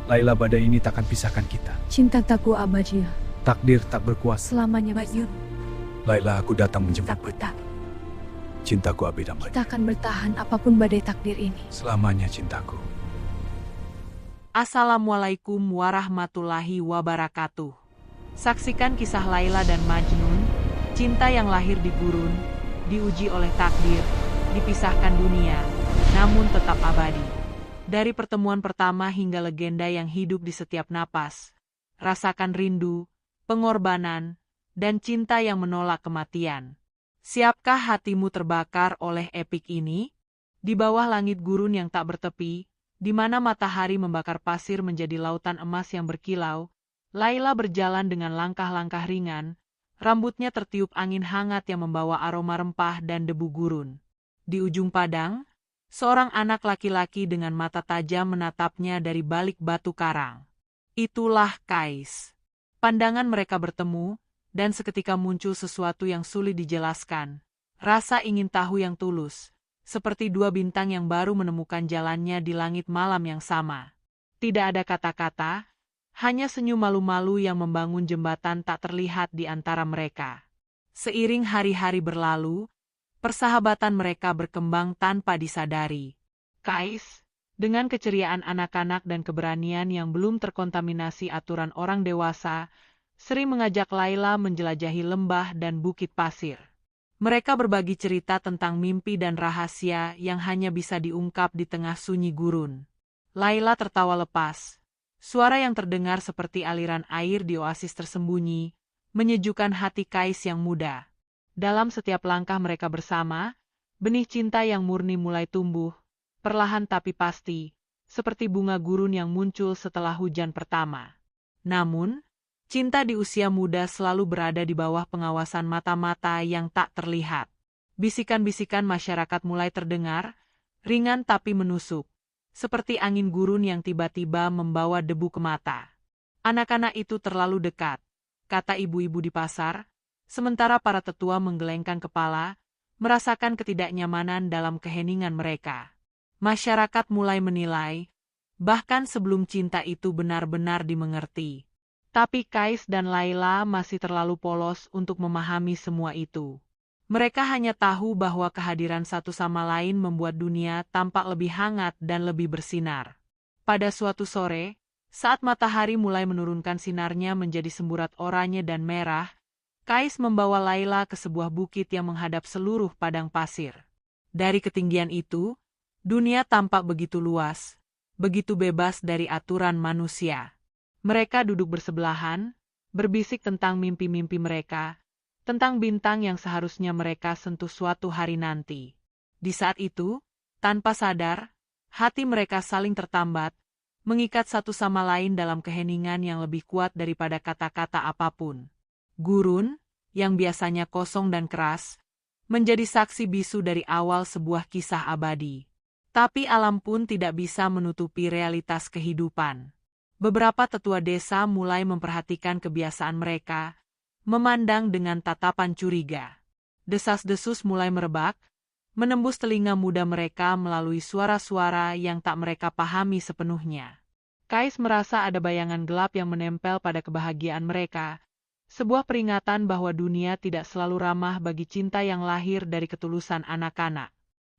Laila, badai ini takkan pisahkan kita. Cinta takku abadi. Takdir tak berkuasa. Selamanya Bayu. Laila, aku datang Tak menjemput. bertak. Cintaku abadi. Kita akan bertahan apapun badai takdir ini. Selamanya cintaku. Assalamualaikum warahmatullahi wabarakatuh. Saksikan kisah Laila dan Majnun, cinta yang lahir di gurun, diuji oleh takdir, dipisahkan dunia, namun tetap abadi. Dari pertemuan pertama hingga legenda yang hidup di setiap napas, rasakan rindu, pengorbanan, dan cinta yang menolak kematian. Siapkah hatimu terbakar oleh epik ini? Di bawah langit gurun yang tak bertepi, di mana matahari membakar pasir menjadi lautan emas yang berkilau, Laila berjalan dengan langkah-langkah ringan, rambutnya tertiup angin hangat yang membawa aroma rempah dan debu gurun. Di ujung padang, seorang anak laki-laki dengan mata tajam menatapnya dari balik batu karang. Itulah Kais. Pandangan mereka bertemu, dan seketika muncul sesuatu yang sulit dijelaskan. Rasa ingin tahu yang tulus, seperti dua bintang yang baru menemukan jalannya di langit malam yang sama. Tidak ada kata-kata, hanya senyum malu-malu yang membangun jembatan tak terlihat di antara mereka. Seiring hari-hari berlalu, persahabatan mereka berkembang tanpa disadari. Kais, dengan keceriaan anak-anak dan keberanian yang belum terkontaminasi aturan orang dewasa, sering mengajak Laila menjelajahi lembah dan bukit pasir. Mereka berbagi cerita tentang mimpi dan rahasia yang hanya bisa diungkap di tengah sunyi gurun. Laila tertawa lepas. Suara yang terdengar seperti aliran air di oasis tersembunyi, menyejukkan hati Kais yang muda. Dalam setiap langkah mereka bersama, benih cinta yang murni mulai tumbuh, perlahan tapi pasti, seperti bunga gurun yang muncul setelah hujan pertama. Namun, cinta di usia muda selalu berada di bawah pengawasan mata-mata yang tak terlihat. Bisikan-bisikan masyarakat mulai terdengar, ringan tapi menusuk, seperti angin gurun yang tiba-tiba membawa debu ke mata. Anak-anak itu terlalu dekat, kata ibu-ibu di pasar, sementara para tetua menggelengkan kepala, merasakan ketidaknyamanan dalam keheningan mereka. Masyarakat mulai menilai, bahkan sebelum cinta itu benar-benar dimengerti. Tapi Kais dan Laila masih terlalu polos untuk memahami semua itu. Mereka hanya tahu bahwa kehadiran satu sama lain membuat dunia tampak lebih hangat dan lebih bersinar. Pada suatu sore, saat matahari mulai menurunkan sinarnya menjadi semburat oranye dan merah, Kais membawa Laila ke sebuah bukit yang menghadap seluruh padang pasir. Dari ketinggian itu, dunia tampak begitu luas, begitu bebas dari aturan manusia. Mereka duduk bersebelahan, berbisik tentang mimpi-mimpi mereka, tentang bintang yang seharusnya mereka sentuh suatu hari nanti. Di saat itu, tanpa sadar, hati mereka saling tertambat, mengikat satu sama lain dalam keheningan yang lebih kuat daripada kata-kata apapun. Gurun, yang biasanya kosong dan keras, menjadi saksi bisu dari awal sebuah kisah abadi. Tapi alam pun tidak bisa menutupi realitas kehidupan. Beberapa tetua desa mulai memperhatikan kebiasaan mereka, memandang dengan tatapan curiga. Desas-desus mulai merebak, menembus telinga muda mereka melalui suara-suara yang tak mereka pahami sepenuhnya. Kais merasa ada bayangan gelap yang menempel pada kebahagiaan mereka, sebuah peringatan bahwa dunia tidak selalu ramah bagi cinta yang lahir dari ketulusan anak-anak.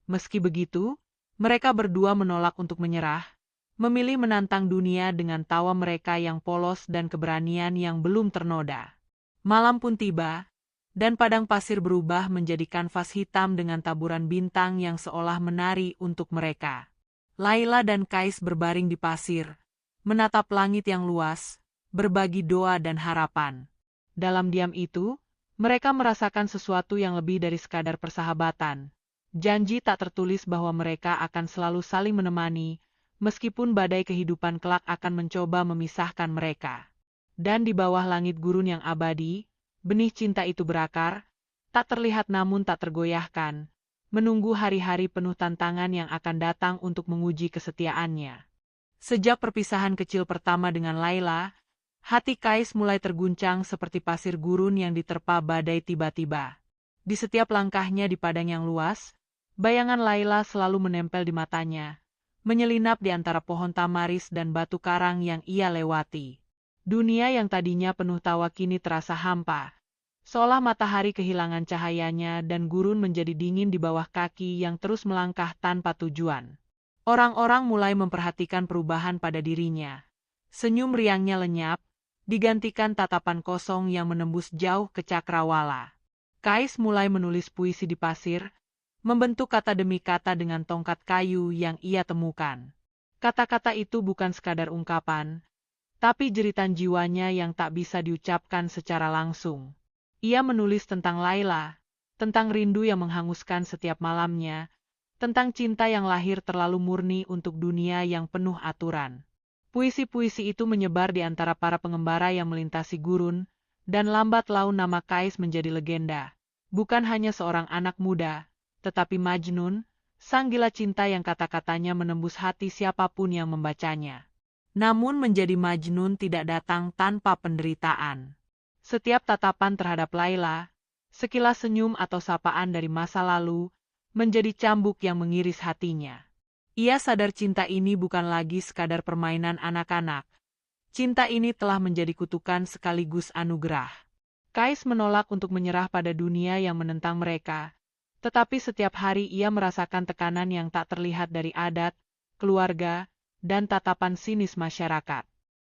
Meski begitu, mereka berdua menolak untuk menyerah, memilih menantang dunia dengan tawa mereka yang polos dan keberanian yang belum ternoda. Malam pun tiba, dan padang pasir berubah menjadi kanvas hitam dengan taburan bintang yang seolah menari untuk mereka. Laila dan Kais berbaring di pasir, menatap langit yang luas, berbagi doa dan harapan. Dalam diam itu, mereka merasakan sesuatu yang lebih dari sekadar persahabatan. Janji tak tertulis bahwa mereka akan selalu saling menemani, meskipun badai kehidupan kelak akan mencoba memisahkan mereka. Dan di bawah langit gurun yang abadi, benih cinta itu berakar, tak terlihat namun tak tergoyahkan, menunggu hari-hari penuh tantangan yang akan datang untuk menguji kesetiaannya. Sejak perpisahan kecil pertama dengan Laila, hati Kais mulai terguncang seperti pasir gurun yang diterpa badai tiba-tiba. Di setiap langkahnya di padang yang luas, bayangan Laila selalu menempel di matanya, menyelinap di antara pohon tamaris dan batu karang yang ia lewati. Dunia yang tadinya penuh tawa kini terasa hampa, seolah matahari kehilangan cahayanya dan gurun menjadi dingin di bawah kaki yang terus melangkah tanpa tujuan. Orang-orang mulai memperhatikan perubahan pada dirinya. Senyum riangnya lenyap, digantikan tatapan kosong yang menembus jauh ke cakrawala. Kais mulai menulis puisi di pasir, membentuk kata demi kata dengan tongkat kayu yang ia temukan. Kata-kata itu bukan sekadar ungkapan, tapi jeritan jiwanya yang tak bisa diucapkan secara langsung. Ia menulis tentang Laila, tentang rindu yang menghanguskan setiap malamnya, tentang cinta yang lahir terlalu murni untuk dunia yang penuh aturan. Puisi-puisi itu menyebar di antara para pengembara yang melintasi gurun, dan lambat laun nama Kais menjadi legenda. Bukan hanya seorang anak muda, tetapi Majnun, sang gila cinta yang kata-katanya menembus hati siapapun yang membacanya. Namun menjadi Majnun tidak datang tanpa penderitaan. Setiap tatapan terhadap Laila, sekilas senyum atau sapaan dari masa lalu, menjadi cambuk yang mengiris hatinya. Ia sadar cinta ini bukan lagi sekadar permainan anak-anak. Cinta ini telah menjadi kutukan sekaligus anugerah. Kais menolak untuk menyerah pada dunia yang menentang mereka, tetapi setiap hari ia merasakan tekanan yang tak terlihat dari adat, keluarga, dan tatapan sinis masyarakat.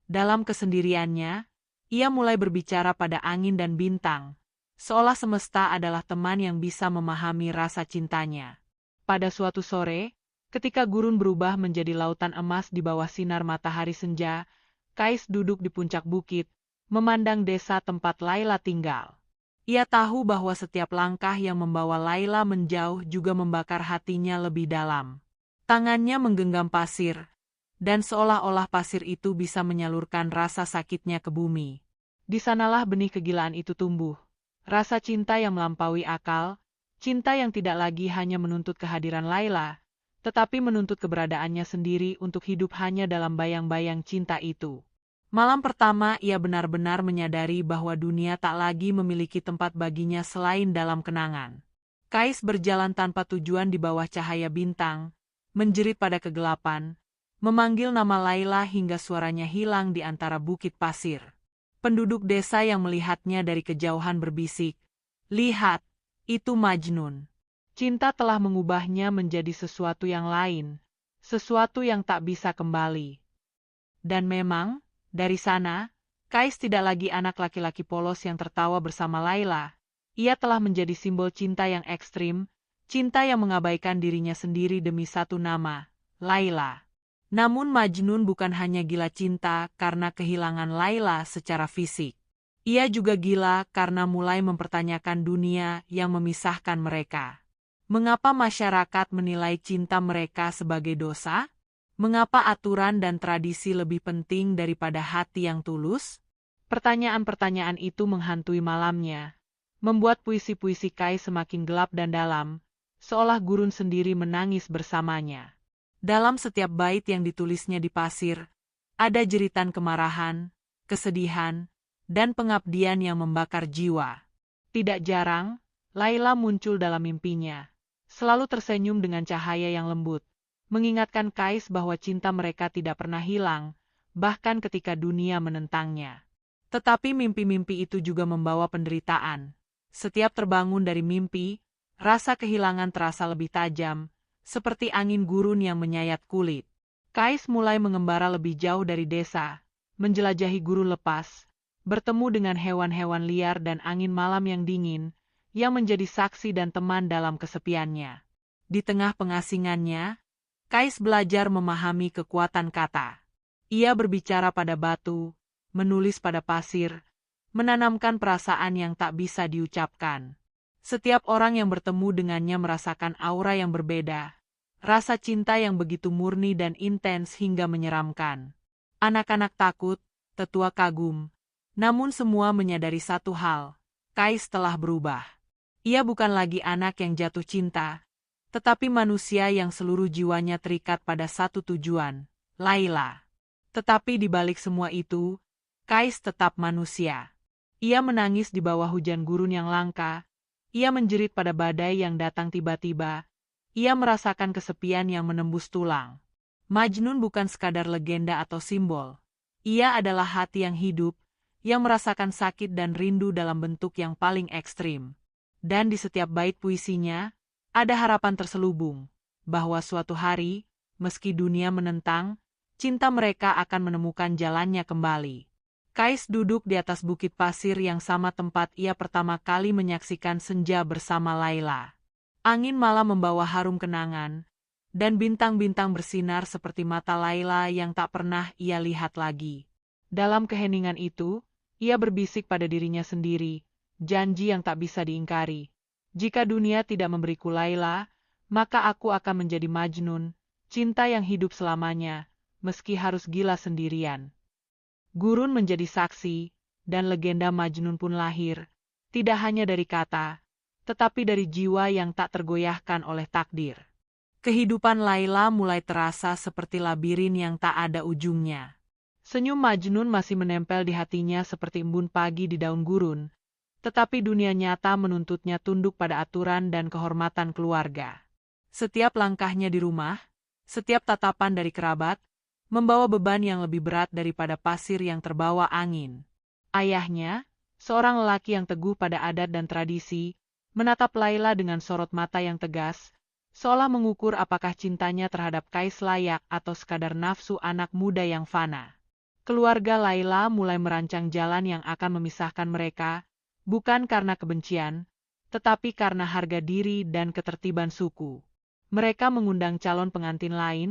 Dalam kesendiriannya, ia mulai berbicara pada angin dan bintang, seolah semesta adalah teman yang bisa memahami rasa cintanya. Pada suatu sore, ketika gurun berubah menjadi lautan emas di bawah sinar matahari senja, Kais duduk di puncak bukit, memandang desa tempat Laila tinggal. Ia tahu bahwa setiap langkah yang membawa Laila menjauh juga membakar hatinya lebih dalam. Tangannya menggenggam pasir, dan seolah-olah pasir itu bisa menyalurkan rasa sakitnya ke bumi. Di sanalah benih kegilaan itu tumbuh. Rasa cinta yang melampaui akal, cinta yang tidak lagi hanya menuntut kehadiran Laila, tetapi menuntut keberadaannya sendiri untuk hidup hanya dalam bayang-bayang cinta itu. Malam pertama ia benar-benar menyadari bahwa dunia tak lagi memiliki tempat baginya selain dalam kenangan. Kais berjalan tanpa tujuan di bawah cahaya bintang, menjerit pada kegelapan, memanggil nama Laila hingga suaranya hilang di antara bukit pasir. Penduduk desa yang melihatnya dari kejauhan berbisik, "Lihat, itu Majnun." Cinta telah mengubahnya menjadi sesuatu yang lain, sesuatu yang tak bisa kembali. Dan memang, dari sana, Kais tidak lagi anak laki-laki polos yang tertawa bersama Laila. Ia telah menjadi simbol cinta yang ekstrim, cinta yang mengabaikan dirinya sendiri demi satu nama, Laila. Namun Majnun bukan hanya gila cinta karena kehilangan Laila secara fisik. Ia juga gila karena mulai mempertanyakan dunia yang memisahkan mereka. Mengapa masyarakat menilai cinta mereka sebagai dosa? Mengapa aturan dan tradisi lebih penting daripada hati yang tulus? Pertanyaan-pertanyaan itu menghantui malamnya, membuat puisi-puisi Kais semakin gelap dan dalam, seolah gurun sendiri menangis bersamanya. Dalam setiap bait yang ditulisnya di pasir, ada jeritan kemarahan, kesedihan, dan pengabdian yang membakar jiwa. Tidak jarang, Laila muncul dalam mimpinya, selalu tersenyum dengan cahaya yang lembut, mengingatkan Kais bahwa cinta mereka tidak pernah hilang, bahkan ketika dunia menentangnya. Tetapi mimpi-mimpi itu juga membawa penderitaan. Setiap terbangun dari mimpi, rasa kehilangan terasa lebih tajam, seperti angin gurun yang menyayat kulit. Kais mulai mengembara lebih jauh dari desa, menjelajahi gurun lepas, bertemu dengan hewan-hewan liar dan angin malam yang dingin, yang menjadi saksi dan teman dalam kesepiannya. Di tengah pengasingannya, Kais belajar memahami kekuatan kata. Ia berbicara pada batu, menulis pada pasir, menanamkan perasaan yang tak bisa diucapkan. Setiap orang yang bertemu dengannya merasakan aura yang berbeda, rasa cinta yang begitu murni dan intens hingga menyeramkan. Anak-anak takut, tetua kagum, namun semua menyadari satu hal, Kais telah berubah. Ia bukan lagi anak yang jatuh cinta, tetapi manusia yang seluruh jiwanya terikat pada satu tujuan, Laila. Tetapi di balik semua itu, Kais tetap manusia. Ia menangis di bawah hujan gurun yang langka, ia menjerit pada badai yang datang tiba-tiba, ia merasakan kesepian yang menembus tulang. Majnun bukan sekadar legenda atau simbol. Ia adalah hati yang hidup, yang merasakan sakit dan rindu dalam bentuk yang paling ekstrim. Dan di setiap bait puisinya, ada harapan terselubung, bahwa suatu hari, meski dunia menentang, cinta mereka akan menemukan jalannya kembali. Kais duduk di atas bukit pasir yang sama tempat ia pertama kali menyaksikan senja bersama Laila. Angin malam membawa harum kenangan, dan bintang-bintang bersinar seperti mata Laila yang tak pernah ia lihat lagi. Dalam keheningan itu, ia berbisik pada dirinya sendiri, janji yang tak bisa diingkari. Jika dunia tidak memberiku Laila, maka aku akan menjadi Majnun, cinta yang hidup selamanya, meski harus gila sendirian. Gurun menjadi saksi, dan legenda Majnun pun lahir, tidak hanya dari kata, tetapi dari jiwa yang tak tergoyahkan oleh takdir. Kehidupan Laila mulai terasa seperti labirin yang tak ada ujungnya. Senyum Majnun masih menempel di hatinya seperti embun pagi di daun gurun, tetapi dunia nyata menuntutnya tunduk pada aturan dan kehormatan keluarga. Setiap langkahnya di rumah, setiap tatapan dari kerabat, membawa beban yang lebih berat daripada pasir yang terbawa angin. Ayahnya, seorang lelaki yang teguh pada adat dan tradisi, menatap Laila dengan sorot mata yang tegas, seolah mengukur apakah cintanya terhadap Kais layak atau sekadar nafsu anak muda yang fana. Keluarga Laila mulai merancang jalan yang akan memisahkan mereka, bukan karena kebencian, tetapi karena harga diri dan ketertiban suku. Mereka mengundang calon pengantin lain,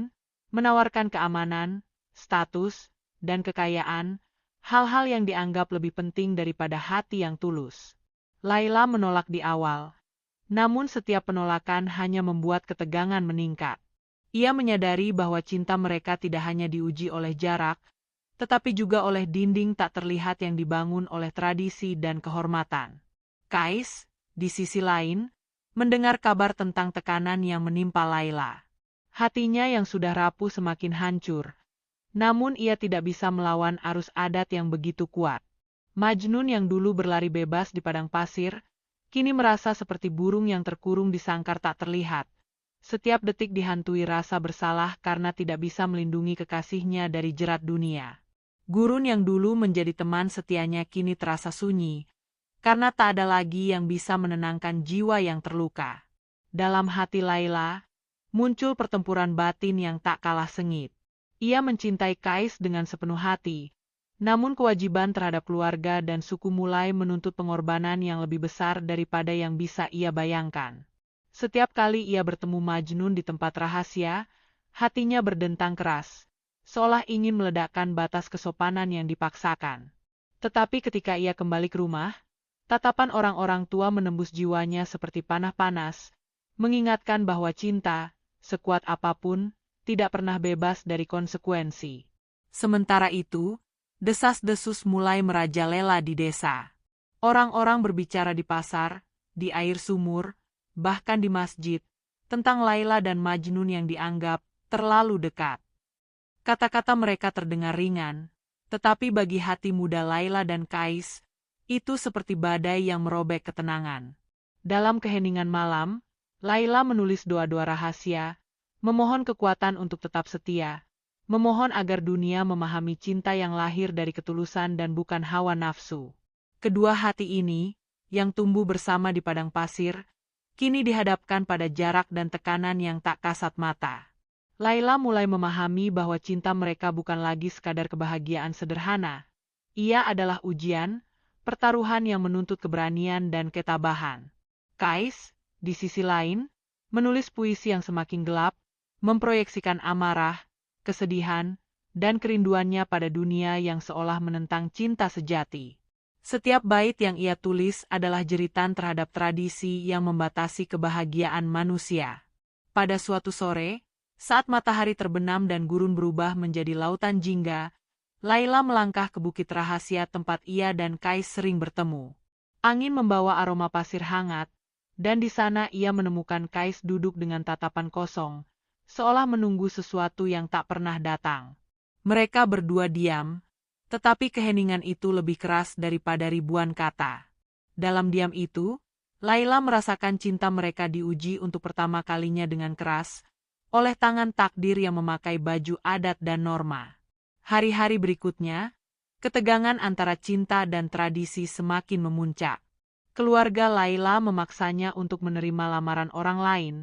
menawarkan keamanan, status, dan kekayaan, hal-hal yang dianggap lebih penting daripada hati yang tulus. Laila menolak di awal, namun setiap penolakan hanya membuat ketegangan meningkat. Ia menyadari bahwa cinta mereka tidak hanya diuji oleh jarak, tetapi juga oleh dinding tak terlihat yang dibangun oleh tradisi dan kehormatan. Kais, di sisi lain, mendengar kabar tentang tekanan yang menimpa Laila. Hatinya yang sudah rapuh semakin hancur, namun ia tidak bisa melawan arus adat yang begitu kuat. Majnun yang dulu berlari bebas di padang pasir, kini merasa seperti burung yang terkurung di sangkar tak terlihat. Setiap detik dihantui rasa bersalah karena tidak bisa melindungi kekasihnya dari jerat dunia. Gurun yang dulu menjadi teman setianya kini terasa sunyi, karena tak ada lagi yang bisa menenangkan jiwa yang terluka. Dalam hati Laila, muncul pertempuran batin yang tak kalah sengit. Ia mencintai Kais dengan sepenuh hati, namun kewajiban terhadap keluarga dan suku mulai menuntut pengorbanan yang lebih besar daripada yang bisa ia bayangkan. Setiap kali ia bertemu Majnun di tempat rahasia, hatinya berdentang keras, seolah ingin meledakkan batas kesopanan yang dipaksakan. Tetapi ketika ia kembali ke rumah, tatapan orang-orang tua menembus jiwanya seperti panah panas, mengingatkan bahwa cinta, sekuat apapun, tidak pernah bebas dari konsekuensi. Sementara itu, desas-desus mulai merajalela di desa. Orang-orang berbicara di pasar, di air sumur, bahkan di masjid, tentang Laila dan Majnun yang dianggap terlalu dekat. Kata-kata mereka terdengar ringan, tetapi bagi hati muda Laila dan Kais, itu seperti badai yang merobek ketenangan. Dalam keheningan malam, Laila menulis doa-doa rahasia, memohon kekuatan untuk tetap setia, memohon agar dunia memahami cinta yang lahir dari ketulusan dan bukan hawa nafsu. Kedua hati ini, yang tumbuh bersama di padang pasir, kini dihadapkan pada jarak dan tekanan yang tak kasat mata. Laila mulai memahami bahwa cinta mereka bukan lagi sekadar kebahagiaan sederhana. Ia adalah ujian, pertaruhan yang menuntut keberanian dan ketabahan. Kais, di sisi lain, menulis puisi yang semakin gelap, memproyeksikan amarah, kesedihan, dan kerinduannya pada dunia yang seolah menentang cinta sejati. Setiap bait yang ia tulis adalah jeritan terhadap tradisi yang membatasi kebahagiaan manusia. Pada suatu sore, saat matahari terbenam dan gurun berubah menjadi lautan jingga, Laila melangkah ke bukit rahasia tempat ia dan Kais sering bertemu. Angin membawa aroma pasir hangat, dan di sana ia menemukan Kais duduk dengan tatapan kosong, seolah menunggu sesuatu yang tak pernah datang. Mereka berdua diam, tetapi keheningan itu lebih keras daripada ribuan kata. Dalam diam itu, Laila merasakan cinta mereka diuji untuk pertama kalinya dengan keras, oleh tangan takdir yang memakai baju adat dan norma. Hari-hari berikutnya, ketegangan antara cinta dan tradisi semakin memuncak. Keluarga Laila memaksanya untuk menerima lamaran orang lain,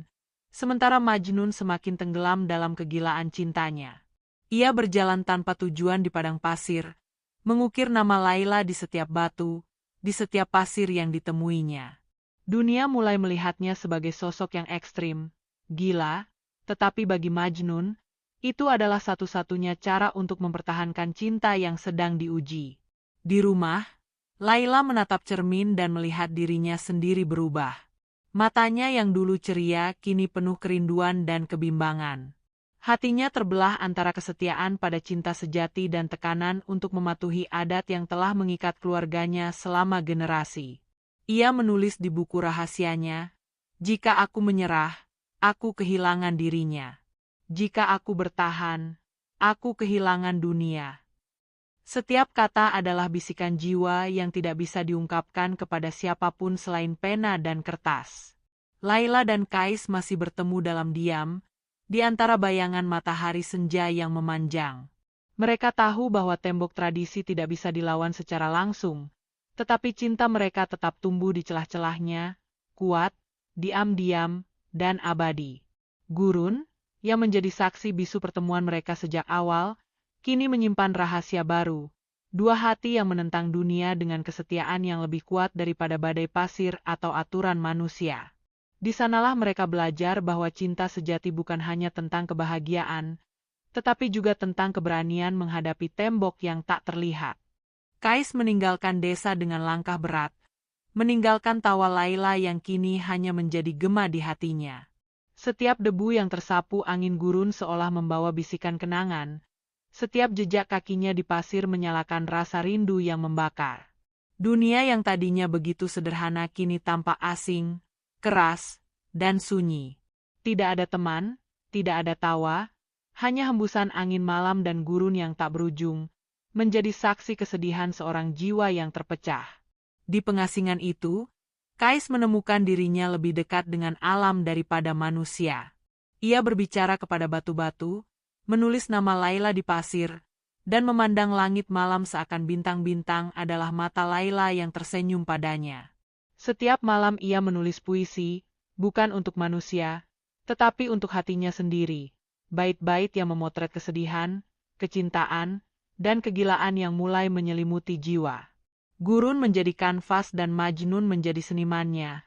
sementara Majnun semakin tenggelam dalam kegilaan cintanya. Ia berjalan tanpa tujuan di padang pasir, mengukir nama Laila di setiap batu, di setiap pasir yang ditemuinya. Dunia mulai melihatnya sebagai sosok yang ekstrim, gila, tetapi bagi Majnun, itu adalah satu-satunya cara untuk mempertahankan cinta yang sedang diuji. Di rumah, Laila menatap cermin dan melihat dirinya sendiri berubah. Matanya yang dulu ceria kini penuh kerinduan dan kebimbangan. Hatinya terbelah antara kesetiaan pada cinta sejati dan tekanan untuk mematuhi adat yang telah mengikat keluarganya selama generasi. Ia menulis di buku rahasianya, "Jika aku menyerah, aku kehilangan dirinya. Jika aku bertahan, aku kehilangan dunia." Setiap kata adalah bisikan jiwa yang tidak bisa diungkapkan kepada siapapun selain pena dan kertas. Laila dan Kais masih bertemu dalam diam, di antara bayangan matahari senja yang memanjang. Mereka tahu bahwa tembok tradisi tidak bisa dilawan secara langsung, tetapi cinta mereka tetap tumbuh di celah-celahnya, kuat, diam-diam, dan abadi. Gurun, yang menjadi saksi bisu pertemuan mereka sejak awal, kini menyimpan rahasia baru, dua hati yang menentang dunia dengan kesetiaan yang lebih kuat daripada badai pasir atau aturan manusia. Di sanalah mereka belajar bahwa cinta sejati bukan hanya tentang kebahagiaan, tetapi juga tentang keberanian menghadapi tembok yang tak terlihat. Kais meninggalkan desa dengan langkah berat, meninggalkan tawa Laila yang kini hanya menjadi gema di hatinya. Setiap debu yang tersapu angin gurun seolah membawa bisikan kenangan. Setiap jejak kakinya di pasir menyalakan rasa rindu yang membakar. Dunia yang tadinya begitu sederhana kini tampak asing, keras, dan sunyi. Tidak ada teman, tidak ada tawa, hanya hembusan angin malam dan gurun yang tak berujung, menjadi saksi kesedihan seorang jiwa yang terpecah. Di pengasingan itu, Kais menemukan dirinya lebih dekat dengan alam daripada manusia. Ia berbicara kepada batu-batu, menulis nama Laila di pasir, dan memandang langit malam seakan bintang-bintang adalah mata Laila yang tersenyum padanya. Setiap malam ia menulis puisi, bukan untuk manusia, tetapi untuk hatinya sendiri, bait-bait yang memotret kesedihan, kecintaan, dan kegilaan yang mulai menyelimuti jiwa. Gurun menjadi kanvas dan Majnun menjadi senimannya,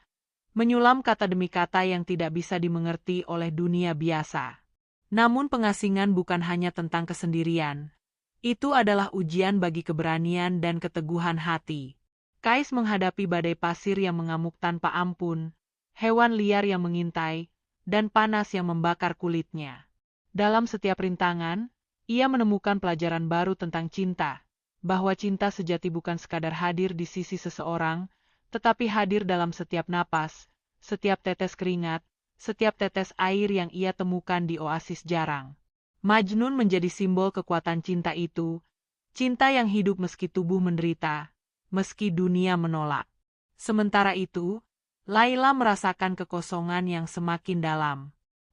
menyulam kata demi kata yang tidak bisa dimengerti oleh dunia biasa. Namun pengasingan bukan hanya tentang kesendirian. Itu adalah ujian bagi keberanian dan keteguhan hati. Kais menghadapi badai pasir yang mengamuk tanpa ampun, hewan liar yang mengintai, dan panas yang membakar kulitnya. Dalam setiap rintangan, ia menemukan pelajaran baru tentang cinta, bahwa cinta sejati bukan sekadar hadir di sisi seseorang, tetapi hadir dalam setiap napas, setiap tetes keringat, setiap tetes air yang ia temukan di oasis jarang. Majnun menjadi simbol kekuatan cinta itu, cinta yang hidup meski tubuh menderita, meski dunia menolak. Sementara itu, Laila merasakan kekosongan yang semakin dalam.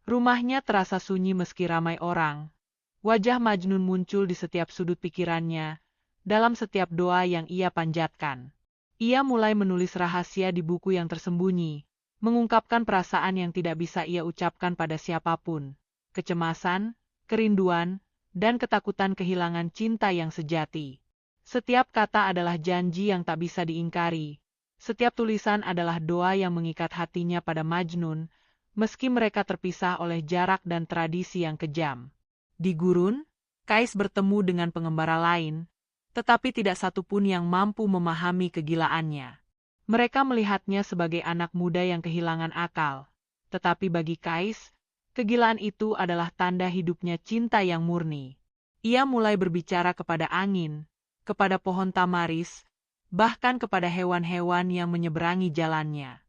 Rumahnya terasa sunyi meski ramai orang. Wajah Majnun muncul di setiap sudut pikirannya, dalam setiap doa yang ia panjatkan. Ia mulai menulis rahasia di buku yang tersembunyi, mengungkapkan perasaan yang tidak bisa ia ucapkan pada siapapun, kecemasan, kerinduan, dan ketakutan kehilangan cinta yang sejati. Setiap kata adalah janji yang tak bisa diingkari, setiap tulisan adalah doa yang mengikat hatinya pada Majnun, meski mereka terpisah oleh jarak dan tradisi yang kejam. Di gurun, Kais bertemu dengan pengembara lain, tetapi tidak satupun yang mampu memahami kegilaannya. Mereka melihatnya sebagai anak muda yang kehilangan akal, tetapi bagi Kais, kegilaan itu adalah tanda hidupnya cinta yang murni. Ia mulai berbicara kepada angin, kepada pohon tamaris, bahkan kepada hewan-hewan yang menyeberangi jalannya.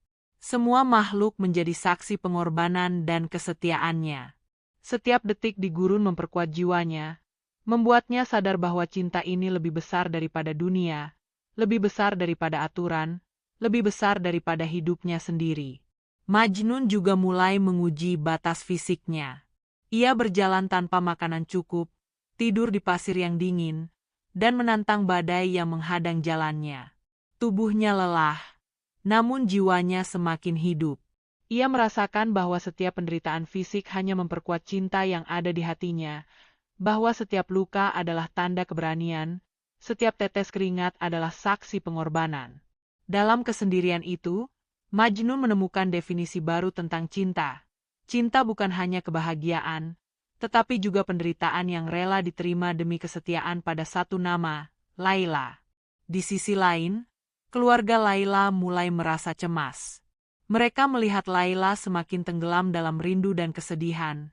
Semua makhluk menjadi saksi pengorbanan dan kesetiaannya. Setiap detik di gurun memperkuat jiwanya, membuatnya sadar bahwa cinta ini lebih besar daripada dunia, lebih besar daripada aturan, lebih besar daripada hidupnya sendiri. Majnun juga mulai menguji batas fisiknya. Ia berjalan tanpa makanan cukup, tidur di pasir yang dingin, dan menantang badai yang menghadang jalannya. Tubuhnya lelah, namun jiwanya semakin hidup. Ia merasakan bahwa setiap penderitaan fisik hanya memperkuat cinta yang ada di hatinya, bahwa setiap luka adalah tanda keberanian, setiap tetes keringat adalah saksi pengorbanan. Dalam kesendirian itu, Majnun menemukan definisi baru tentang cinta. Cinta bukan hanya kebahagiaan, tetapi juga penderitaan yang rela diterima demi kesetiaan pada satu nama, Laila. Di sisi lain, keluarga Laila mulai merasa cemas. Mereka melihat Laila semakin tenggelam dalam rindu dan kesedihan,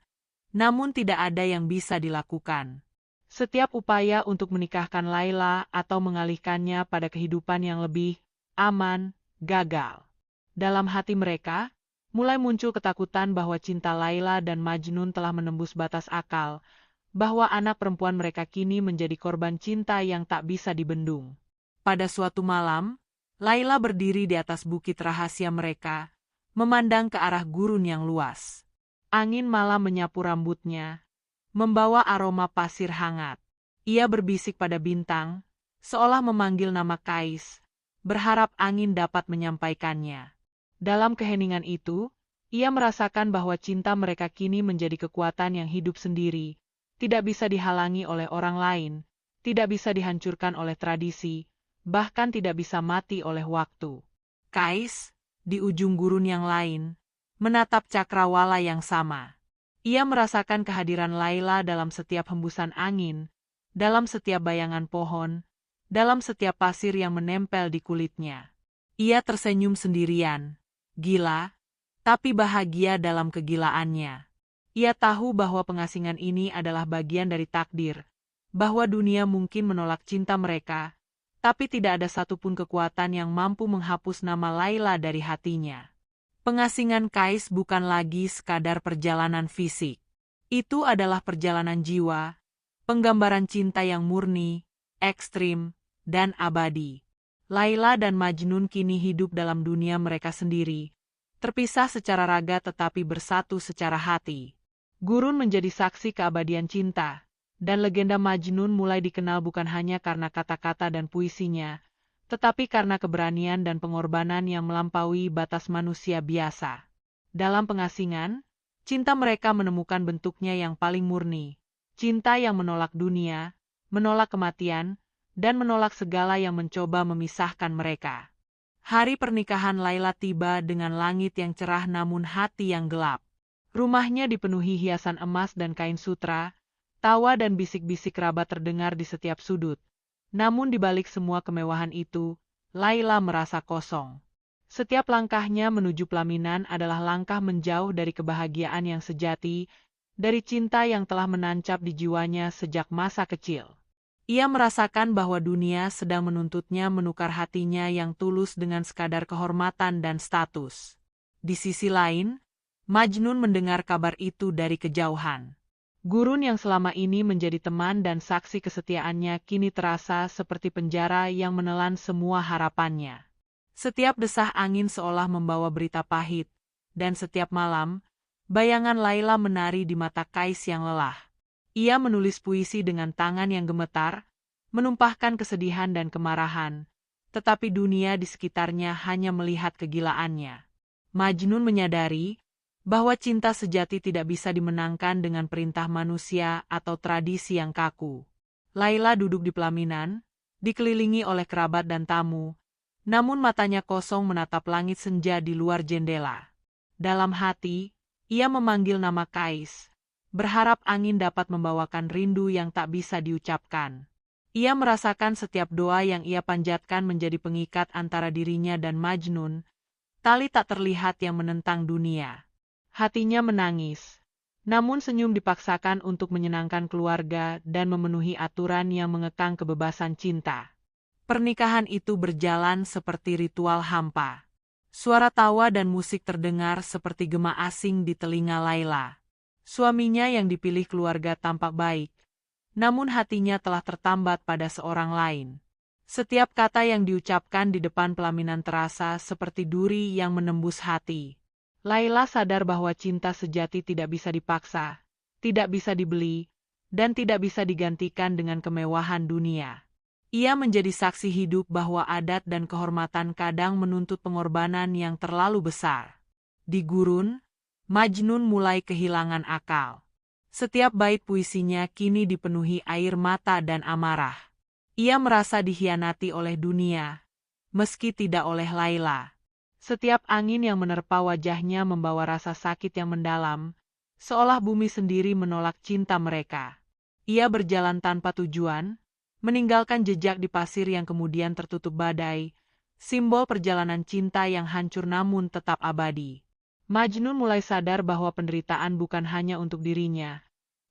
namun tidak ada yang bisa dilakukan. Setiap upaya untuk menikahkan Laila atau mengalihkannya pada kehidupan yang lebih aman, gagal. Dalam hati mereka, mulai muncul ketakutan bahwa cinta Laila dan Majnun telah menembus batas akal, bahwa anak perempuan mereka kini menjadi korban cinta yang tak bisa dibendung. Pada suatu malam, Laila berdiri di atas bukit rahasia mereka, memandang ke arah gurun yang luas. Angin malam menyapu rambutnya, membawa aroma pasir hangat. Ia berbisik pada bintang, seolah memanggil nama Kais, berharap angin dapat menyampaikannya. Dalam keheningan itu, ia merasakan bahwa cinta mereka kini menjadi kekuatan yang hidup sendiri, tidak bisa dihalangi oleh orang lain, tidak bisa dihancurkan oleh tradisi, bahkan tidak bisa mati oleh waktu. Kais, di ujung gurun yang lain, menatap cakrawala yang sama. Ia merasakan kehadiran Laila dalam setiap hembusan angin, dalam setiap bayangan pohon, dalam setiap pasir yang menempel di kulitnya. Ia tersenyum sendirian, gila, tapi bahagia dalam kegilaannya. Ia tahu bahwa pengasingan ini adalah bagian dari takdir, bahwa dunia mungkin menolak cinta mereka, tapi tidak ada satupun kekuatan yang mampu menghapus nama Laila dari hatinya. Pengasingan Kais bukan lagi sekadar perjalanan fisik. Itu adalah perjalanan jiwa, penggambaran cinta yang murni, ekstrim, dan abadi. Laila dan Majnun kini hidup dalam dunia mereka sendiri, terpisah secara raga tetapi bersatu secara hati. Gurun menjadi saksi keabadian cinta, dan legenda Majnun mulai dikenal bukan hanya karena kata-kata dan puisinya, tetapi karena keberanian dan pengorbanan yang melampaui batas manusia biasa. Dalam pengasingan, cinta mereka menemukan bentuknya yang paling murni, cinta yang menolak dunia, menolak kematian, dan menolak segala yang mencoba memisahkan mereka. Hari pernikahan Laila tiba dengan langit yang cerah namun hati yang gelap. Rumahnya dipenuhi hiasan emas dan kain sutra, tawa dan bisik-bisik kerabat terdengar di setiap sudut. Namun di balik semua kemewahan itu, Laila merasa kosong. Setiap langkahnya menuju pelaminan adalah langkah menjauh dari kebahagiaan yang sejati, dari cinta yang telah menancap di jiwanya sejak masa kecil. Ia merasakan bahwa dunia sedang menuntutnya menukar hatinya yang tulus dengan sekadar kehormatan dan status. Di sisi lain, Majnun mendengar kabar itu dari kejauhan. Gurun yang selama ini menjadi teman dan saksi kesetiaannya kini terasa seperti penjara yang menelan semua harapannya. Setiap desah angin seolah membawa berita pahit, dan setiap malam, bayangan Laila menari di mata Kais yang lelah. Ia menulis puisi dengan tangan yang gemetar, menumpahkan kesedihan dan kemarahan, tetapi dunia di sekitarnya hanya melihat kegilaannya. Majnun menyadari bahwa cinta sejati tidak bisa dimenangkan dengan perintah manusia atau tradisi yang kaku. Laila duduk di pelaminan, dikelilingi oleh kerabat dan tamu, namun matanya kosong menatap langit senja di luar jendela. Dalam hati, ia memanggil nama Kais, berharap angin dapat membawakan rindu yang tak bisa diucapkan. Ia merasakan setiap doa yang ia panjatkan menjadi pengikat antara dirinya dan Majnun, tali tak terlihat yang menentang dunia. Hatinya menangis, namun senyum dipaksakan untuk menyenangkan keluarga dan memenuhi aturan yang mengekang kebebasan cinta. Pernikahan itu berjalan seperti ritual hampa. Suara tawa dan musik terdengar seperti gema asing di telinga Laila. Suaminya yang dipilih keluarga tampak baik, namun hatinya telah tertambat pada seorang lain. Setiap kata yang diucapkan di depan pelaminan terasa seperti duri yang menembus hati. Laila sadar bahwa cinta sejati tidak bisa dipaksa, tidak bisa dibeli, dan tidak bisa digantikan dengan kemewahan dunia. Ia menjadi saksi hidup bahwa adat dan kehormatan kadang menuntut pengorbanan yang terlalu besar. Di gurun, Majnun mulai kehilangan akal. Setiap bait puisinya kini dipenuhi air mata dan amarah. Ia merasa dikhianati oleh dunia, meski tidak oleh Laila. Setiap angin yang menerpa wajahnya membawa rasa sakit yang mendalam, seolah bumi sendiri menolak cinta mereka. Ia berjalan tanpa tujuan, meninggalkan jejak di pasir yang kemudian tertutup badai, simbol perjalanan cinta yang hancur namun tetap abadi. Majnun mulai sadar bahwa penderitaan bukan hanya untuk dirinya,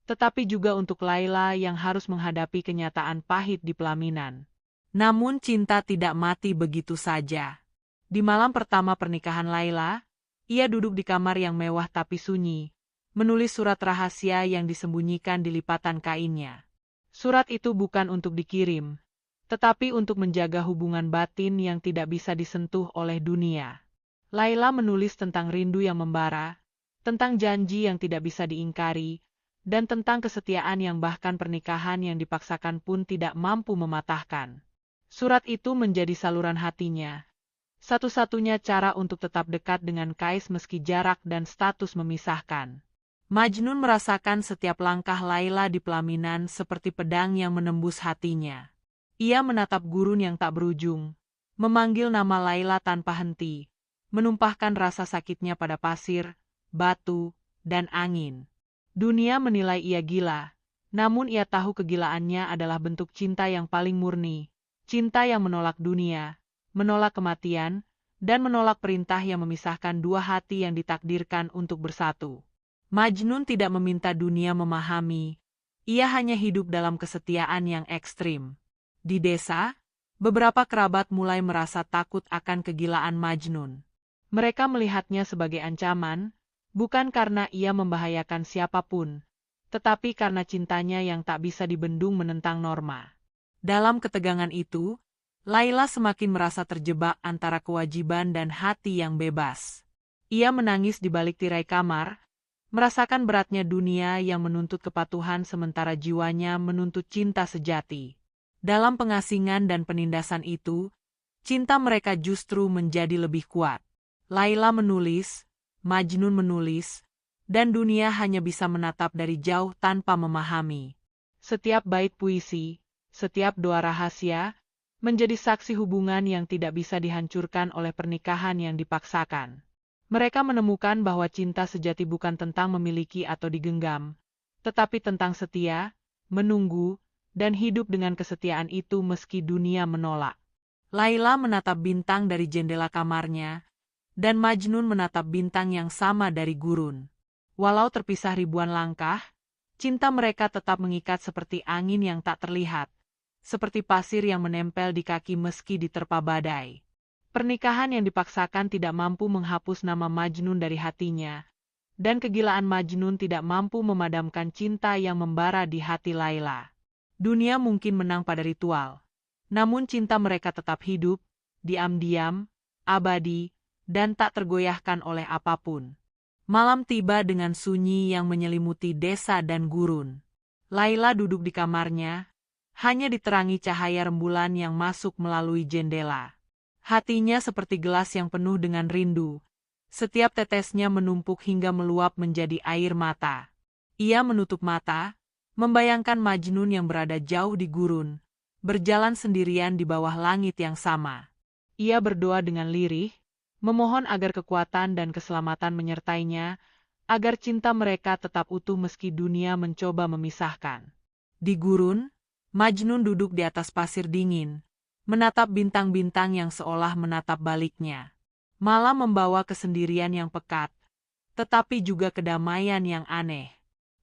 tetapi juga untuk Laila yang harus menghadapi kenyataan pahit di pelaminan. Namun cinta tidak mati begitu saja. Di malam pertama pernikahan Laila, ia duduk di kamar yang mewah tapi sunyi, menulis surat rahasia yang disembunyikan di lipatan kainnya. Surat itu bukan untuk dikirim, tetapi untuk menjaga hubungan batin yang tidak bisa disentuh oleh dunia. Laila menulis tentang rindu yang membara, tentang janji yang tidak bisa diingkari, dan tentang kesetiaan yang bahkan pernikahan yang dipaksakan pun tidak mampu mematahkan. Surat itu menjadi saluran hatinya, satu-satunya cara untuk tetap dekat dengan Kais meski jarak dan status memisahkan. Majnun merasakan setiap langkah Laila di pelaminan seperti pedang yang menembus hatinya. Ia menatap gurun yang tak berujung, memanggil nama Laila tanpa henti, menumpahkan rasa sakitnya pada pasir, batu, dan angin. Dunia menilai ia gila, namun ia tahu kegilaannya adalah bentuk cinta yang paling murni, cinta yang menolak dunia, menolak kematian, dan menolak perintah yang memisahkan dua hati yang ditakdirkan untuk bersatu. Majnun tidak meminta dunia memahami, ia hanya hidup dalam kesetiaan yang ekstrim. Di desa, beberapa kerabat mulai merasa takut akan kegilaan Majnun. Mereka melihatnya sebagai ancaman, bukan karena ia membahayakan siapapun, tetapi karena cintanya yang tak bisa dibendung menentang norma. Dalam ketegangan itu, Laila semakin merasa terjebak antara kewajiban dan hati yang bebas. Ia menangis di balik tirai kamar, merasakan beratnya dunia yang menuntut kepatuhan sementara jiwanya menuntut cinta sejati. Dalam pengasingan dan penindasan itu, cinta mereka justru menjadi lebih kuat. Laila menulis, Majnun menulis, dan dunia hanya bisa menatap dari jauh tanpa memahami. Setiap bait puisi, setiap doa rahasia, menjadi saksi hubungan yang tidak bisa dihancurkan oleh pernikahan yang dipaksakan. Mereka menemukan bahwa cinta sejati bukan tentang memiliki atau digenggam, tetapi tentang setia, menunggu, dan hidup dengan kesetiaan itu meski dunia menolak. Laila menatap bintang dari jendela kamarnya, dan Majnun menatap bintang yang sama dari gurun. Walau terpisah ribuan langkah, cinta mereka tetap mengikat seperti angin yang tak terlihat, seperti pasir yang menempel di kaki meski diterpa badai. Pernikahan yang dipaksakan tidak mampu menghapus nama Majnun dari hatinya, dan kegilaan Majnun tidak mampu memadamkan cinta yang membara di hati Laila. Dunia mungkin menang pada ritual, namun cinta mereka tetap hidup, diam-diam, abadi, dan tak tergoyahkan oleh apapun. Malam tiba dengan sunyi yang menyelimuti desa dan gurun. Laila duduk di kamarnya, hanya diterangi cahaya rembulan yang masuk melalui jendela. Hatinya seperti gelas yang penuh dengan rindu. Setiap tetesnya menumpuk hingga meluap menjadi air mata. Ia menutup mata, membayangkan Majnun yang berada jauh di gurun, berjalan sendirian di bawah langit yang sama. Ia berdoa dengan lirih, memohon agar kekuatan dan keselamatan menyertainya, agar cinta mereka tetap utuh meski dunia mencoba memisahkan. Di gurun, Majnun duduk di atas pasir dingin, menatap bintang-bintang yang seolah menatap baliknya. Malam membawa kesendirian yang pekat, tetapi juga kedamaian yang aneh.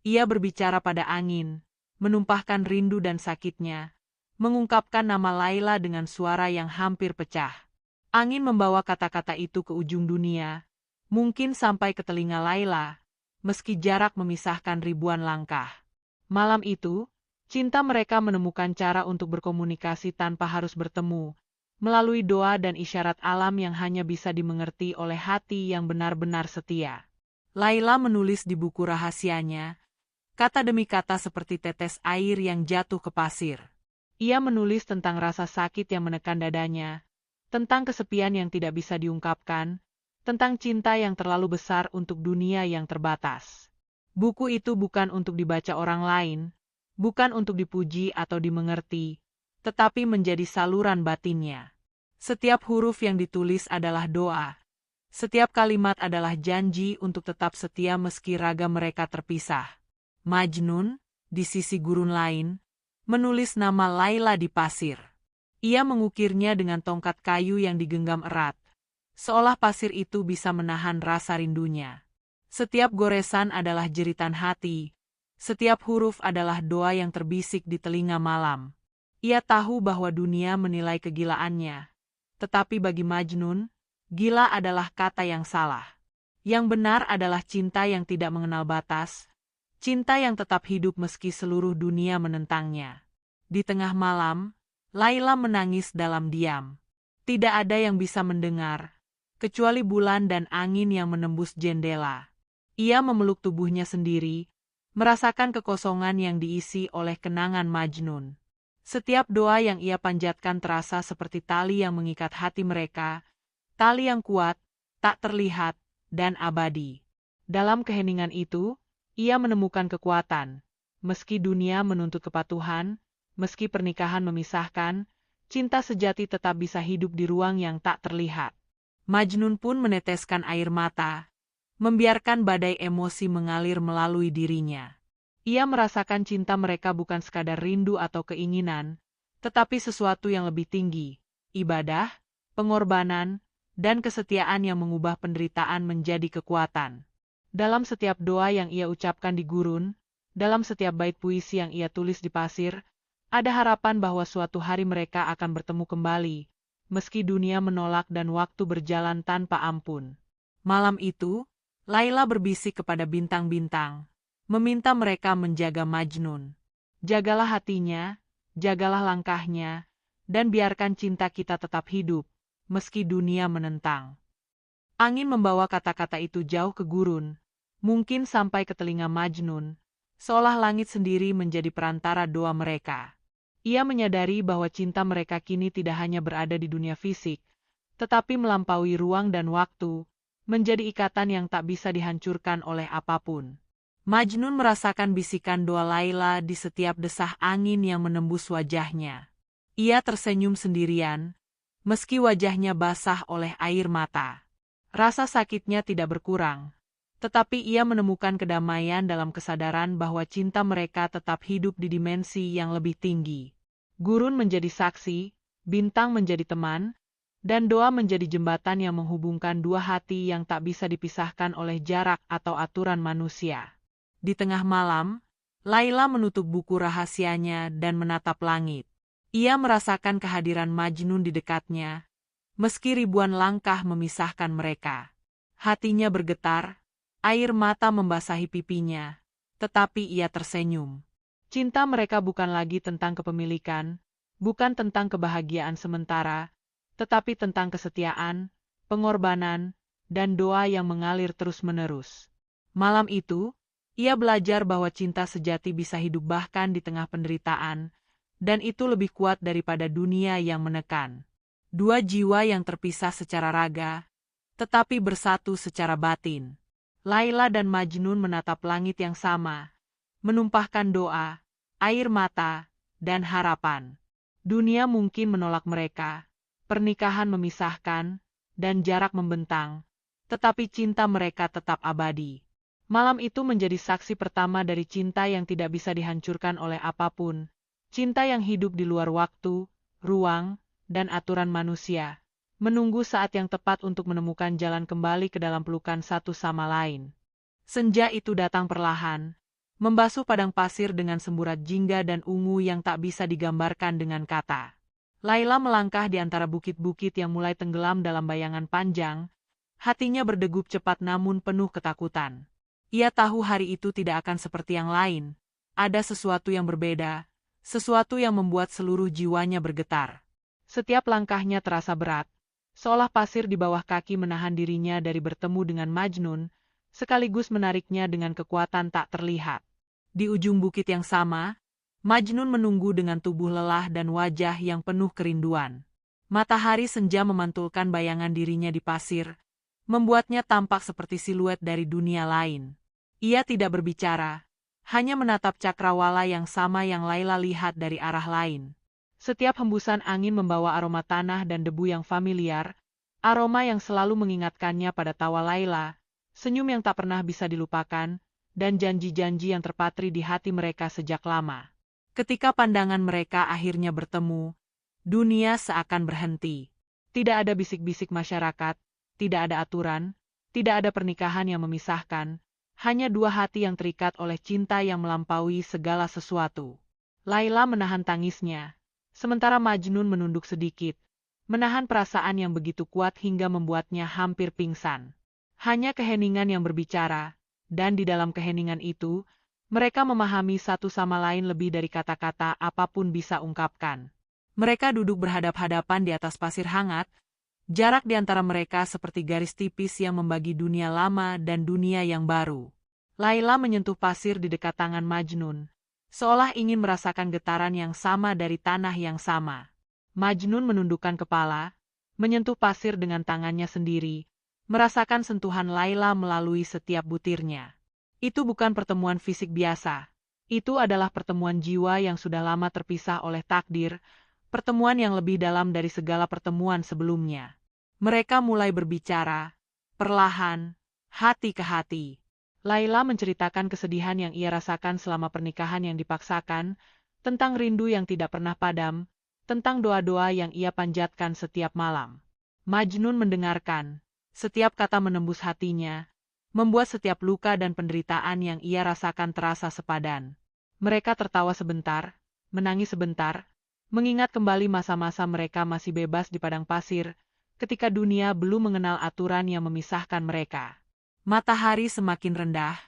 Ia berbicara pada angin, menumpahkan rindu dan sakitnya, mengungkapkan nama Laila dengan suara yang hampir pecah. Angin membawa kata-kata itu ke ujung dunia, mungkin sampai ke telinga Laila, meski jarak memisahkan ribuan langkah. Malam itu, cinta mereka menemukan cara untuk berkomunikasi tanpa harus bertemu, melalui doa dan isyarat alam yang hanya bisa dimengerti oleh hati yang benar-benar setia. Laila menulis di buku rahasianya, Kata demi kata seperti tetes air yang jatuh ke pasir. Ia menulis tentang rasa sakit yang menekan dadanya, tentang kesepian yang tidak bisa diungkapkan, tentang cinta yang terlalu besar untuk dunia yang terbatas. Buku itu bukan untuk dibaca orang lain, bukan untuk dipuji atau dimengerti, tetapi menjadi saluran batinnya. Setiap huruf yang ditulis adalah doa. Setiap kalimat adalah janji untuk tetap setia meski raga mereka terpisah. Majnun, di sisi gurun lain, menulis nama Laila di pasir. Ia mengukirnya dengan tongkat kayu yang digenggam erat, seolah pasir itu bisa menahan rasa rindunya. Setiap goresan adalah jeritan hati, setiap huruf adalah doa yang terbisik di telinga malam. Ia tahu bahwa dunia menilai kegilaannya, tetapi bagi Majnun, gila adalah kata yang salah. Yang benar adalah cinta yang tidak mengenal batas, cinta yang tetap hidup meski seluruh dunia menentangnya. Di tengah malam, Laila menangis dalam diam. Tidak ada yang bisa mendengar, kecuali bulan dan angin yang menembus jendela. Ia memeluk tubuhnya sendiri, merasakan kekosongan yang diisi oleh kenangan Majnun. Setiap doa yang ia panjatkan terasa seperti tali yang mengikat hati mereka, tali yang kuat, tak terlihat, dan abadi. Dalam keheningan itu, ia menemukan kekuatan. Meski dunia menuntut kepatuhan, meski pernikahan memisahkan, cinta sejati tetap bisa hidup di ruang yang tak terlihat. Majnun pun meneteskan air mata, membiarkan badai emosi mengalir melalui dirinya. Ia merasakan cinta mereka bukan sekadar rindu atau keinginan, tetapi sesuatu yang lebih tinggi, ibadah, pengorbanan, dan kesetiaan yang mengubah penderitaan menjadi kekuatan. Dalam setiap doa yang ia ucapkan di gurun, dalam setiap bait puisi yang ia tulis di pasir, ada harapan bahwa suatu hari mereka akan bertemu kembali, meski dunia menolak dan waktu berjalan tanpa ampun. Malam itu, Laila berbisik kepada bintang-bintang, meminta mereka menjaga Majnun. Jagalah hatinya, jagalah langkahnya, dan biarkan cinta kita tetap hidup, meski dunia menentang. Angin membawa kata-kata itu jauh ke gurun, mungkin sampai ke telinga Majnun, seolah langit sendiri menjadi perantara doa mereka. Ia menyadari bahwa cinta mereka kini tidak hanya berada di dunia fisik, tetapi melampaui ruang dan waktu, menjadi ikatan yang tak bisa dihancurkan oleh apapun. Majnun merasakan bisikan doa Laila di setiap desah angin yang menembus wajahnya. Ia tersenyum sendirian, meski wajahnya basah oleh air mata. Rasa sakitnya tidak berkurang, tetapi ia menemukan kedamaian dalam kesadaran bahwa cinta mereka tetap hidup di dimensi yang lebih tinggi. Gurun menjadi saksi, bintang menjadi teman, dan doa menjadi jembatan yang menghubungkan dua hati yang tak bisa dipisahkan oleh jarak atau aturan manusia. Di tengah malam, Laila menutup buku rahasianya dan menatap langit. Ia merasakan kehadiran Majnun di dekatnya, meski ribuan langkah memisahkan mereka. Hatinya bergetar, air mata membasahi pipinya, tetapi ia tersenyum. Cinta mereka bukan lagi tentang kepemilikan, bukan tentang kebahagiaan sementara, tetapi tentang kesetiaan, pengorbanan, dan doa yang mengalir terus-menerus. Malam itu, ia belajar bahwa cinta sejati bisa hidup bahkan di tengah penderitaan, dan itu lebih kuat daripada dunia yang menekan. Dua jiwa yang terpisah secara raga, tetapi bersatu secara batin. Laila dan Majnun menatap langit yang sama, menumpahkan doa, air mata, dan harapan. Dunia mungkin menolak mereka, pernikahan memisahkan, dan jarak membentang, tetapi cinta mereka tetap abadi. Malam itu menjadi saksi pertama dari cinta yang tidak bisa dihancurkan oleh apapun, cinta yang hidup di luar waktu, ruang, dan aturan manusia, menunggu saat yang tepat untuk menemukan jalan kembali ke dalam pelukan satu sama lain. Senja itu datang perlahan, membasuh padang pasir dengan semburat jingga dan ungu yang tak bisa digambarkan dengan kata. Laila melangkah di antara bukit-bukit yang mulai tenggelam dalam bayangan panjang, hatinya berdegup cepat namun penuh ketakutan. Ia tahu hari itu tidak akan seperti yang lain, ada sesuatu yang berbeda, sesuatu yang membuat seluruh jiwanya bergetar. Setiap langkahnya terasa berat, seolah pasir di bawah kaki menahan dirinya dari bertemu dengan Majnun, sekaligus menariknya dengan kekuatan tak terlihat. Di ujung bukit yang sama, Majnun menunggu dengan tubuh lelah dan wajah yang penuh kerinduan. Matahari senja memantulkan bayangan dirinya di pasir, membuatnya tampak seperti siluet dari dunia lain. Ia tidak berbicara, hanya menatap cakrawala yang sama yang Laila lihat dari arah lain. Setiap hembusan angin membawa aroma tanah dan debu yang familiar, aroma yang selalu mengingatkannya pada tawa Laila, senyum yang tak pernah bisa dilupakan, dan janji-janji yang terpatri di hati mereka sejak lama. Ketika pandangan mereka akhirnya bertemu, dunia seakan berhenti. Tidak ada bisik-bisik masyarakat, tidak ada aturan, tidak ada pernikahan yang memisahkan, hanya dua hati yang terikat oleh cinta yang melampaui segala sesuatu. Laila menahan tangisnya, sementara Majnun menunduk sedikit, menahan perasaan yang begitu kuat hingga membuatnya hampir pingsan. Hanya keheningan yang berbicara, dan di dalam keheningan itu, mereka memahami satu sama lain lebih dari kata-kata apapun bisa ungkapkan. Mereka duduk berhadap-hadapan di atas pasir hangat, jarak di antara mereka seperti garis tipis yang membagi dunia lama dan dunia yang baru. Laila menyentuh pasir di dekat tangan Majnun, seolah ingin merasakan getaran yang sama dari tanah yang sama. Majnun menundukkan kepala, menyentuh pasir dengan tangannya sendiri, merasakan sentuhan Laila melalui setiap butirnya. Itu bukan pertemuan fisik biasa. Itu adalah pertemuan jiwa yang sudah lama terpisah oleh takdir, pertemuan yang lebih dalam dari segala pertemuan sebelumnya. Mereka mulai berbicara, perlahan, hati ke hati. Laila menceritakan kesedihan yang ia rasakan selama pernikahan yang dipaksakan, tentang rindu yang tidak pernah padam, tentang doa-doa yang ia panjatkan setiap malam. Majnun mendengarkan, setiap kata menembus hatinya, membuat setiap luka dan penderitaan yang ia rasakan terasa sepadan. Mereka tertawa sebentar, menangis sebentar, mengingat kembali masa-masa mereka masih bebas di padang pasir, ketika dunia belum mengenal aturan yang memisahkan mereka. Matahari semakin rendah,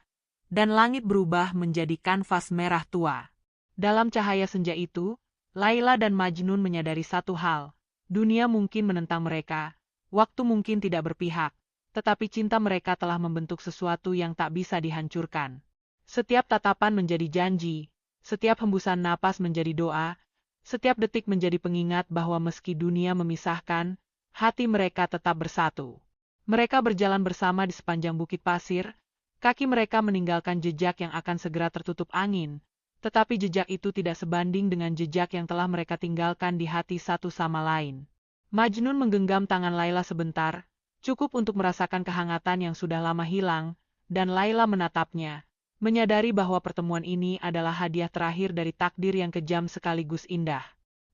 dan langit berubah menjadi kanvas merah tua. Dalam cahaya senja itu, Laila dan Majnun menyadari satu hal, dunia mungkin menentang mereka, waktu mungkin tidak berpihak, tetapi cinta mereka telah membentuk sesuatu yang tak bisa dihancurkan. Setiap tatapan menjadi janji, setiap hembusan napas menjadi doa, setiap detik menjadi pengingat bahwa meski dunia memisahkan, hati mereka tetap bersatu. Mereka berjalan bersama di sepanjang bukit pasir, kaki mereka meninggalkan jejak yang akan segera tertutup angin, tetapi jejak itu tidak sebanding dengan jejak yang telah mereka tinggalkan di hati satu sama lain. Majnun menggenggam tangan Laila sebentar, cukup untuk merasakan kehangatan yang sudah lama hilang, dan Laila menatapnya, menyadari bahwa pertemuan ini adalah hadiah terakhir dari takdir yang kejam sekaligus indah.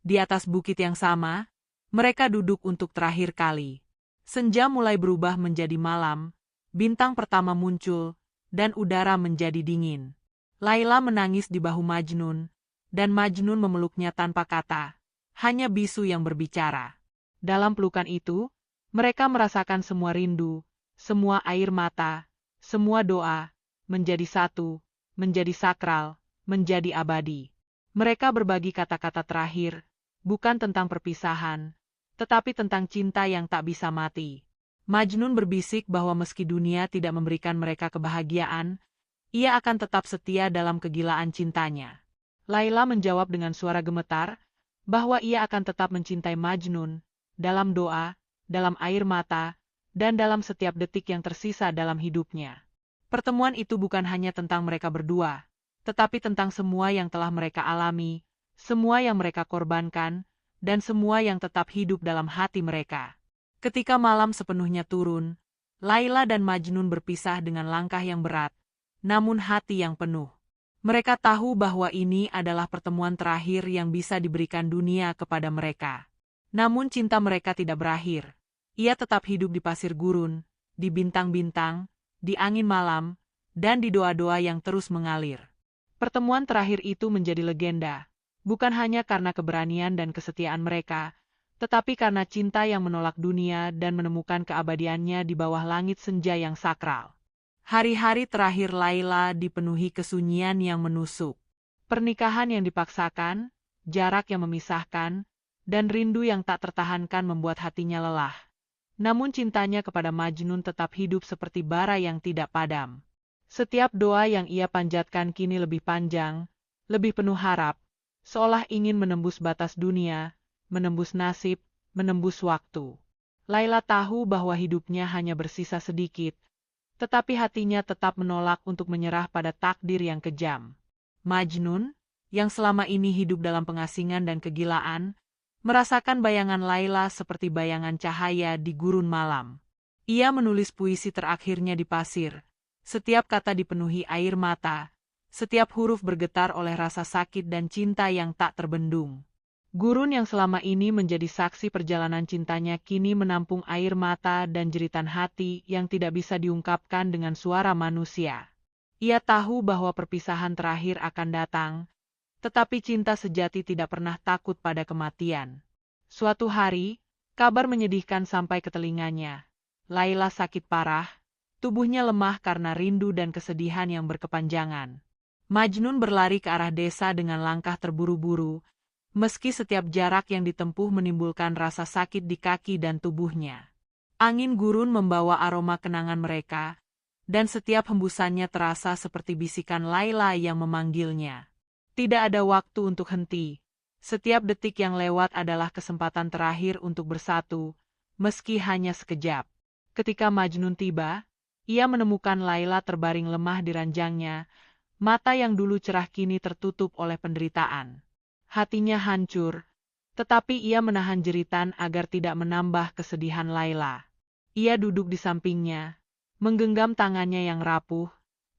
Di atas bukit yang sama, mereka duduk untuk terakhir kali. Senja mulai berubah menjadi malam, bintang pertama muncul, dan udara menjadi dingin. Laila menangis di bahu Majnun, dan Majnun memeluknya tanpa kata, hanya bisu yang berbicara. Dalam pelukan itu, mereka merasakan semua rindu, semua air mata, semua doa, menjadi satu, menjadi sakral, menjadi abadi. Mereka berbagi kata-kata terakhir, bukan tentang perpisahan, tetapi tentang cinta yang tak bisa mati. Majnun berbisik bahwa meski dunia tidak memberikan mereka kebahagiaan, ia akan tetap setia dalam kegilaan cintanya. Laila menjawab dengan suara gemetar, bahwa ia akan tetap mencintai Majnun, dalam doa, dalam air mata, dan dalam setiap detik yang tersisa dalam hidupnya. Pertemuan itu bukan hanya tentang mereka berdua, tetapi tentang semua yang telah mereka alami, semua yang mereka korbankan, dan semua yang tetap hidup dalam hati mereka. Ketika malam sepenuhnya turun, Laila dan Majnun berpisah dengan langkah yang berat, namun hati yang penuh. Mereka tahu bahwa ini adalah pertemuan terakhir yang bisa diberikan dunia kepada mereka. Namun cinta mereka tidak berakhir. Ia tetap hidup di pasir gurun, di bintang-bintang, di angin malam, dan di doa-doa yang terus mengalir. Pertemuan terakhir itu menjadi legenda, bukan hanya karena keberanian dan kesetiaan mereka, tetapi karena cinta yang menolak dunia dan menemukan keabadiannya di bawah langit senja yang sakral. Hari-hari terakhir Laila dipenuhi kesunyian yang menusuk. Pernikahan yang dipaksakan, jarak yang memisahkan, dan rindu yang tak tertahankan membuat hatinya lelah. Namun cintanya kepada Majnun tetap hidup seperti bara yang tidak padam. Setiap doa yang ia panjatkan kini lebih panjang, lebih penuh harap, seolah ingin menembus batas dunia, menembus nasib, menembus waktu. Laila tahu bahwa hidupnya hanya bersisa sedikit, tetapi hatinya tetap menolak untuk menyerah pada takdir yang kejam. Majnun, yang selama ini hidup dalam pengasingan dan kegilaan, merasakan bayangan Laila seperti bayangan cahaya di gurun malam. Ia menulis puisi terakhirnya di pasir. Setiap kata dipenuhi air mata, setiap huruf bergetar oleh rasa sakit dan cinta yang tak terbendung. Gurun yang selama ini menjadi saksi perjalanan cintanya kini menampung air mata dan jeritan hati yang tidak bisa diungkapkan dengan suara manusia. Ia tahu bahwa perpisahan terakhir akan datang, tetapi cinta sejati tidak pernah takut pada kematian. Suatu hari, kabar menyedihkan sampai ke telinganya. Laila sakit parah, tubuhnya lemah karena rindu dan kesedihan yang berkepanjangan. Majnun berlari ke arah desa dengan langkah terburu-buru, meski setiap jarak yang ditempuh menimbulkan rasa sakit di kaki dan tubuhnya. Angin gurun membawa aroma kenangan mereka, dan setiap hembusannya terasa seperti bisikan Laila yang memanggilnya. Tidak ada waktu untuk henti. Setiap detik yang lewat adalah kesempatan terakhir untuk bersatu, meski hanya sekejap. Ketika Majnun tiba, ia menemukan Laila terbaring lemah di ranjangnya, mata yang dulu cerah kini tertutup oleh penderitaan. Hatinya hancur, tetapi ia menahan jeritan agar tidak menambah kesedihan Laila. Ia duduk di sampingnya, menggenggam tangannya yang rapuh,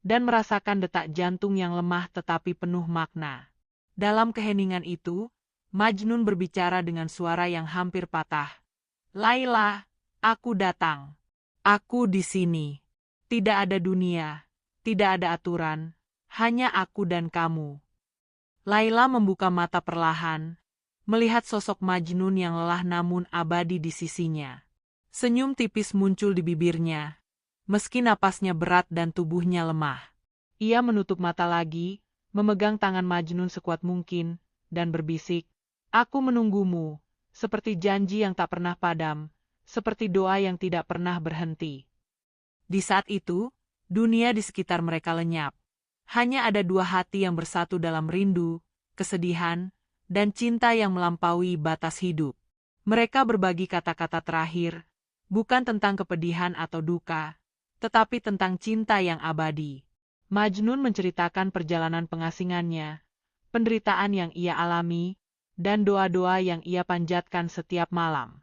dan merasakan detak jantung yang lemah tetapi penuh makna. Dalam keheningan itu, Majnun berbicara dengan suara yang hampir patah. Laila, aku datang. Aku di sini. Tidak ada dunia, tidak ada aturan, hanya aku dan kamu. Laila membuka mata perlahan, melihat sosok Majnun yang lelah namun abadi di sisinya. Senyum tipis muncul di bibirnya, meski napasnya berat dan tubuhnya lemah. Ia menutup mata lagi, memegang tangan Majnun sekuat mungkin, dan berbisik, "Aku menunggumu," seperti janji yang tak pernah padam, seperti doa yang tidak pernah berhenti. Di saat itu, dunia di sekitar mereka lenyap. Hanya ada dua hati yang bersatu dalam rindu, kesedihan, dan cinta yang melampaui batas hidup. Mereka berbagi kata-kata terakhir, bukan tentang kepedihan atau duka, tetapi tentang cinta yang abadi. Majnun menceritakan perjalanan pengasingannya, penderitaan yang ia alami, dan doa-doa yang ia panjatkan setiap malam.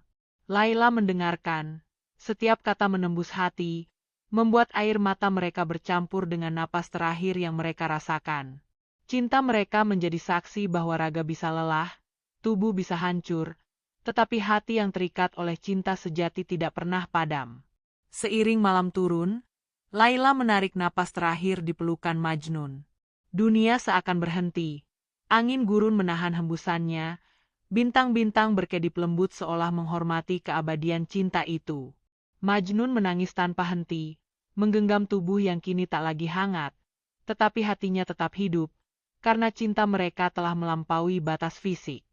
Laila mendengarkan, setiap kata menembus hati, membuat air mata mereka bercampur dengan napas terakhir yang mereka rasakan. Cinta mereka menjadi saksi bahwa raga bisa lelah, tubuh bisa hancur, tetapi hati yang terikat oleh cinta sejati tidak pernah padam. Seiring malam turun, Laila menarik napas terakhir di pelukan Majnun. Dunia seakan berhenti, angin gurun menahan hembusannya, bintang-bintang berkedip lembut seolah menghormati keabadian cinta itu. Majnun menangis tanpa henti, menggenggam tubuh yang kini tak lagi hangat, tetapi hatinya tetap hidup, karena cinta mereka telah melampaui batas fisik.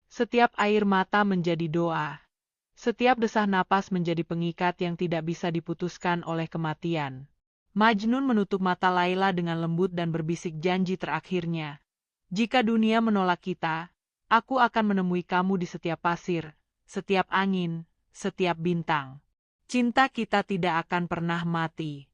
Setiap air mata menjadi doa, setiap desah napas menjadi pengikat yang tidak bisa diputuskan oleh kematian. Majnun menutup mata Laila dengan lembut dan berbisik janji terakhirnya. "Jika dunia menolak kita, aku akan menemui kamu di setiap pasir, setiap angin, setiap bintang. Cinta kita tidak akan pernah mati."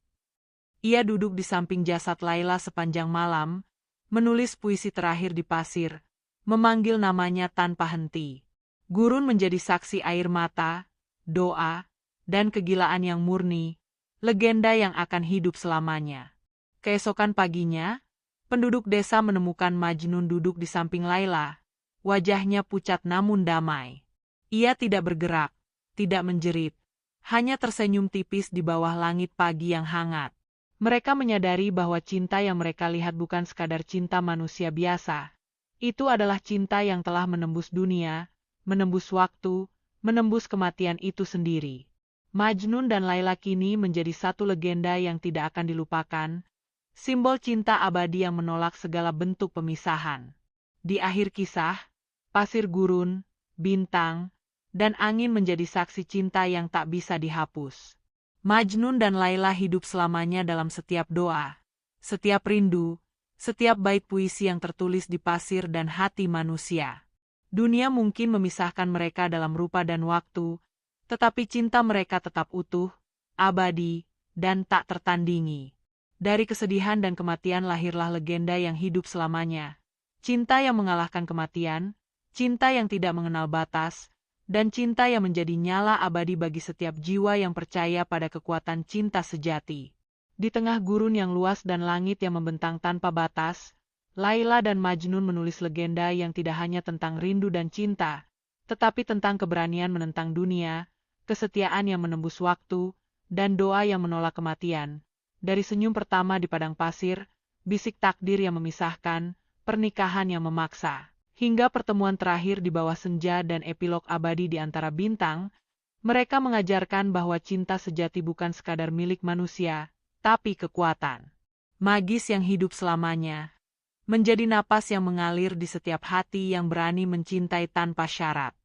Ia duduk di samping jasad Laila sepanjang malam, menulis puisi terakhir di pasir, memanggil namanya tanpa henti. Gurun menjadi saksi air mata, doa, dan kegilaan yang murni, legenda yang akan hidup selamanya. Keesokan paginya, penduduk desa menemukan Majnun duduk di samping Laila. Wajahnya pucat namun damai. Ia tidak bergerak, tidak menjerit, hanya tersenyum tipis di bawah langit pagi yang hangat. Mereka menyadari bahwa cinta yang mereka lihat bukan sekadar cinta manusia biasa. Itu adalah cinta yang telah menembus dunia, menembus waktu, menembus kematian itu sendiri. Majnun dan Laila kini menjadi satu legenda yang tidak akan dilupakan, simbol cinta abadi yang menolak segala bentuk pemisahan. Di akhir kisah, pasir gurun, bintang, dan angin menjadi saksi cinta yang tak bisa dihapus. Majnun dan Laila hidup selamanya dalam setiap doa, setiap rindu, setiap bait puisi yang tertulis di pasir dan hati manusia. Dunia mungkin memisahkan mereka dalam rupa dan waktu, tetapi cinta mereka tetap utuh, abadi, dan tak tertandingi. Dari kesedihan dan kematian lahirlah legenda yang hidup selamanya. Cinta yang mengalahkan kematian, cinta yang tidak mengenal batas, dan cinta yang menjadi nyala abadi bagi setiap jiwa yang percaya pada kekuatan cinta sejati. Di tengah gurun yang luas dan langit yang membentang tanpa batas, Laila dan Majnun menulis legenda yang tidak hanya tentang rindu dan cinta, tetapi tentang keberanian menentang dunia, kesetiaan yang menembus waktu, dan doa yang menolak kematian. Dari senyum pertama di padang pasir, bisik takdir yang memisahkan, pernikahan yang memaksa, hingga pertemuan terakhir di bawah senja dan epilog abadi di antara bintang, mereka mengajarkan bahwa cinta sejati bukan sekadar milik manusia, tapi kekuatan magis yang hidup selamanya, menjadi napas yang mengalir di setiap hati yang berani mencintai tanpa syarat.